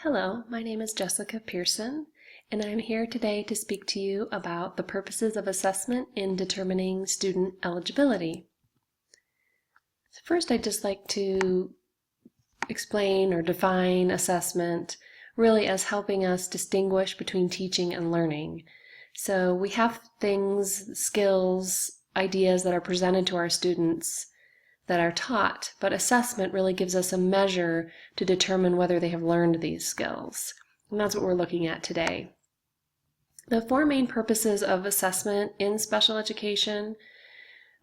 Hello, my name is Jessica Pearson, and I'm here today to speak to you about the purposes of assessment in determining student eligibility. So first, I'd just like to explain or define assessment really as helping us distinguish between teaching and learning. So we have things, skills, ideas that are presented to our students that are taught, but assessment really gives us a measure to determine whether they have learned these skills. And that's what we're looking at today. The four main purposes of assessment in special education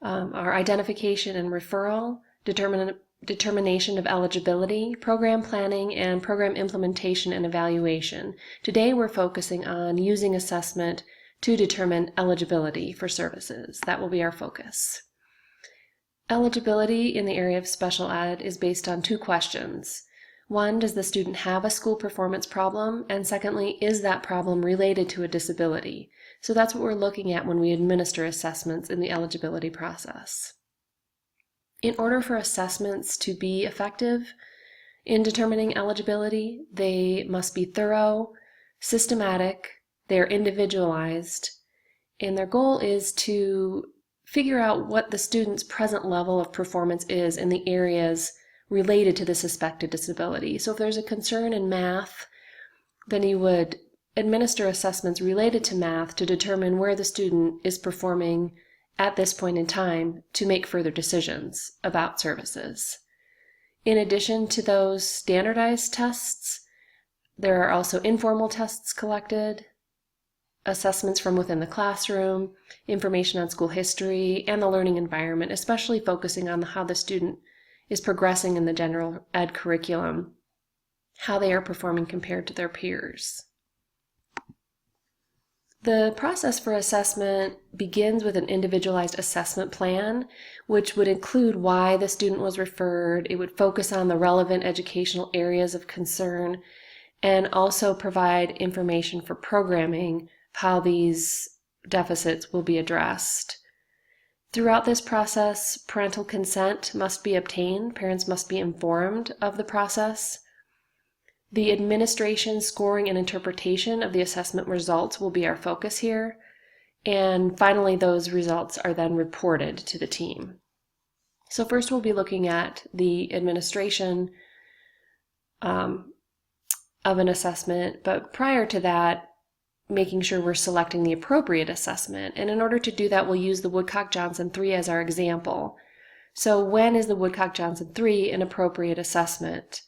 are identification and referral, determination of eligibility, program planning, and program implementation and evaluation. Today we're focusing on using assessment to determine eligibility for services. That will be our focus. Eligibility in the area of special ed is based on two questions. One, does the student have a school performance problem? And secondly, is that problem related to a disability? So that's what we're looking at when we administer assessments in the eligibility process. In order for assessments to be effective in determining eligibility, they must be thorough, systematic, they're individualized, and their goal is to figure out what the student's present level of performance is in the areas related to the suspected disability. So if there's a concern in math, then you would administer assessments related to math to determine where the student is performing at this point in time to make further decisions about services. In addition to those standardized tests, there are also informal tests collected, assessments from within the classroom, information on school history, and the learning environment, especially focusing on how the student is progressing in the general ed curriculum, how they are performing compared to their peers. The process for assessment begins with an individualized assessment plan, which would include why the student was referred. It would focus on the relevant educational areas of concern and also provide information for programming how these deficits will be addressed. Throughout this process, parental consent must be obtained. Parents must be informed of the process. The administration, scoring, and interpretation of the assessment results will be our focus here. And finally, those results are then reported to the team. So first we'll be looking at the administration of an assessment, but prior to that, making sure we're selecting the appropriate assessment. And in order to do that, we'll use the Woodcock-Johnson 3 as our example. So when is the Woodcock-Johnson 3 an appropriate assessment?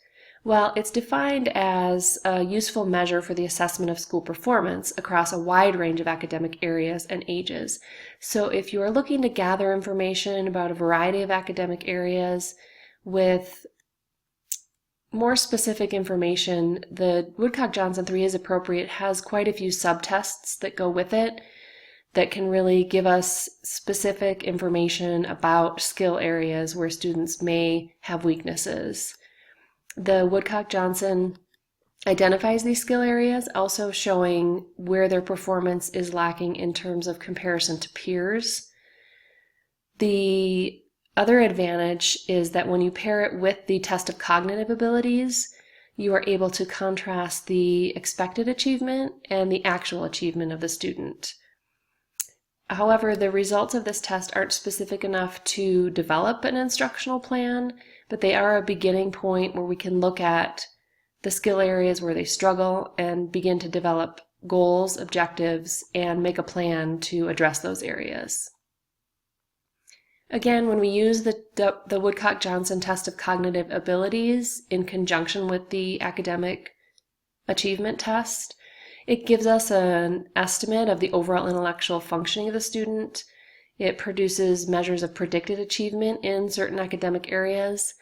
Well, it's defined as a useful measure for the assessment of school performance across a wide range of academic areas and ages. So if you are looking to gather information about a variety of academic areas with more specific information, the Woodcock-Johnson 3 is appropriate, has quite a few subtests that go with it that can really give us specific information about skill areas where students may have weaknesses. The Woodcock-Johnson identifies these skill areas, also showing where their performance is lacking in terms of comparison to peers. The other advantage is that when you pair it with the test of cognitive abilities, you are able to contrast the expected achievement and the actual achievement of the student. However, the results of this test aren't specific enough to develop an instructional plan, but they are a beginning point where we can look at the skill areas where they struggle and begin to develop goals, objectives, and make a plan to address those areas. Again, when we use the Woodcock-Johnson test of cognitive abilities in conjunction with the academic achievement test, it gives us an estimate of the overall intellectual functioning of the student. It produces measures of predicted achievement in certain academic areas,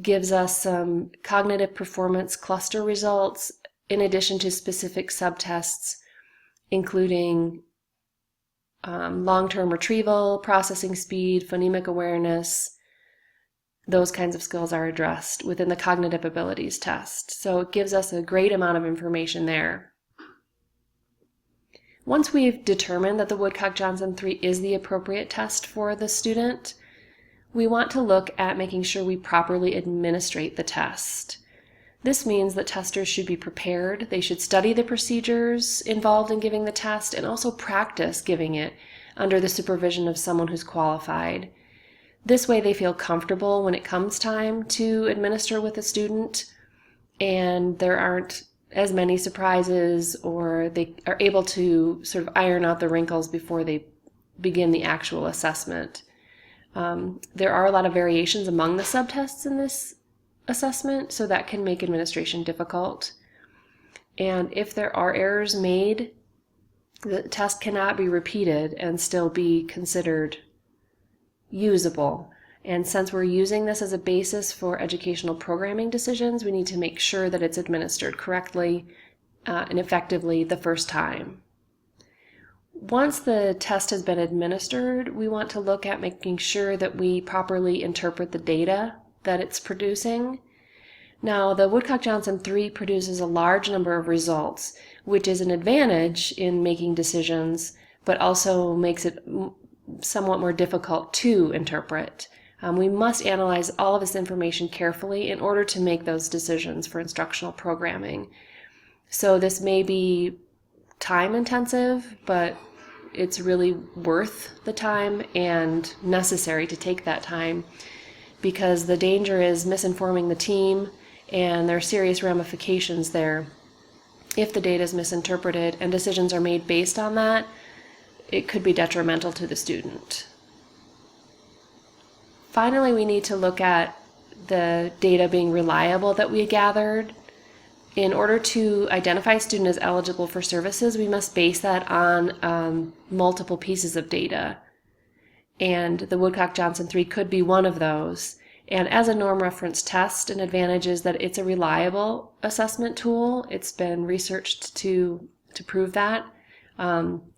gives us some cognitive performance cluster results, in addition to specific subtests, including long-term retrieval, processing speed, phonemic awareness. Those kinds of skills are addressed within the cognitive abilities test. So it gives us a great amount of information there. Once we've determined that the Woodcock-Johnson 3 is the appropriate test for the student, we want to look at making sure we properly administrate the test. This means that testers should be prepared. They should study the procedures involved in giving the test and also practice giving it under the supervision of someone who's qualified. This way they feel comfortable when it comes time to administer with a student, and there aren't as many surprises, or they are able to sort of iron out the wrinkles before they begin the actual assessment. There are a lot of variations among the subtests in this assessment, so that can make administration difficult. And if there are errors made, the test cannot be repeated and still be considered usable. And since we're using this as a basis for educational programming decisions, we need to make sure that it's administered correctly and effectively the first time. Once the test has been administered, we want to look at making sure that we properly interpret the data that it's producing. Now, the Woodcock-Johnson 3 produces a large number of results, which is an advantage in making decisions, but also makes it somewhat more difficult to interpret. We must analyze all of this information carefully in order to make those decisions for instructional programming. So this may be time intensive, but it's really worth the time and necessary to take that time, because the danger is misinforming the team, and there are serious ramifications there. If the data is misinterpreted and decisions are made based on that, it could be detrimental to the student. Finally, we need to look at the data being reliable that we gathered. In order to identify a student as eligible for services, we must base that on multiple pieces of data. And the Woodcock-Johnson 3 could be one of those. And as a norm reference test, an advantage is that it's a reliable assessment tool. It's been researched to prove that,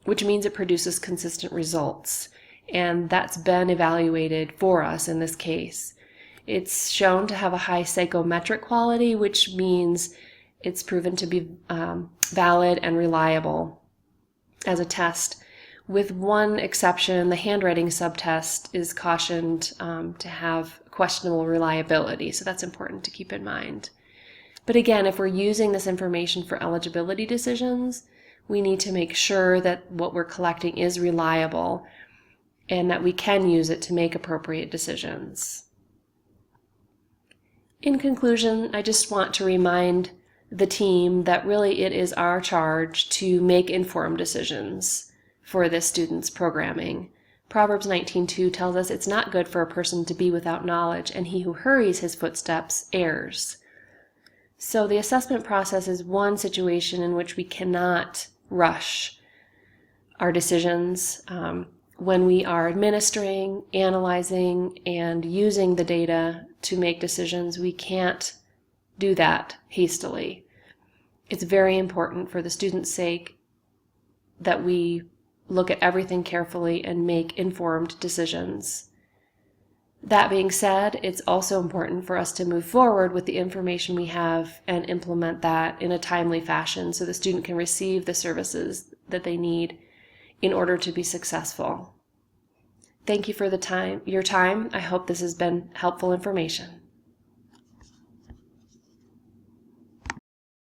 which means it produces consistent results. And that's been evaluated for us in this case. It's shown to have a high psychometric quality, which means it's proven to be valid and reliable as a test. With one exception, the handwriting subtest is cautioned to have questionable reliability, so that's important to keep in mind. But again, if we're using this information for eligibility decisions, we need to make sure that what we're collecting is reliable and that we can use it to make appropriate decisions. In conclusion, I just want to remind the team that really it is our charge to make informed decisions for this student's programming. Proverbs 19:2 tells us it's not good for a person to be without knowledge, and he who hurries his footsteps errs. So the assessment process is one situation in which we cannot rush our decisions. When we are administering, analyzing, and using the data to make decisions, we can't do that hastily. It's very important for the student's sake that we look at everything carefully and make informed decisions. That being said, it's also important for us to move forward with the information we have and implement that in a timely fashion so the student can receive the services that they need in order to be successful. Thank you for your time. I hope this has been helpful information.